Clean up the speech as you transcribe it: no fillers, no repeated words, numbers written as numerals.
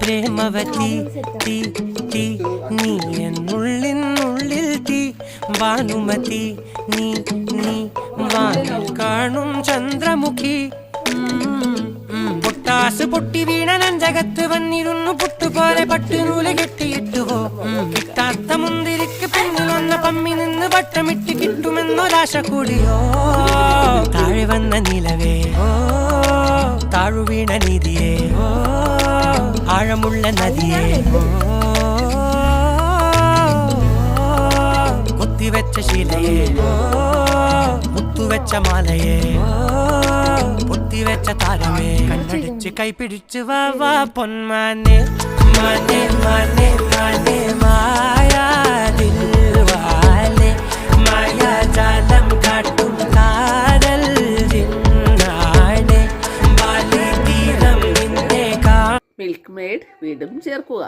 പ്രേമവതി തീ തീ നീ എന്നുള്ളിനുള്ളിൽ തീ ഭാനുമതി നീ നീ വാനിൽ കാണും ചന്ദ്രമുഖി പൊട്ടാസ് പൊട്ടി വീണ നഞ്ചകത്ത് വന്നിരുന്നു പുട്ടുപോലെ പട്ടുനൂല് കെട്ടിയിട്ടുവോ കിട്ടാത്ത മുന്തിരിക്ക് പിന്നിൽ വന്ന പമ്മി നിന്ന് പട്ടമിട്ട് കിട്ടുമെന്നൊരാശ കൂടിയോ താഴെ വന്ന നിലവേ താഴു വീണ നിധിയേ ആഴമുള്ള നദിയേ കൊത്തിവെച്ച ശിലയേ മുത്തുവെച്ച മാലയേ പൊത്തിവെച്ച താരമേ കണ്ണടിച്ച് കൈപിടിച്ച് വാ വാ പൊന്മാനെ മാനെ മാനെ മാനെ മായാതിൽവാലെ മായാജാലം കാട്ടും കാതൽ ജിന്നാനെ ബാലി തീരം നിന്നെ കാ മിൽക്ക് മെയ്ഡ് വീണ്ടും ചേർക്കുക.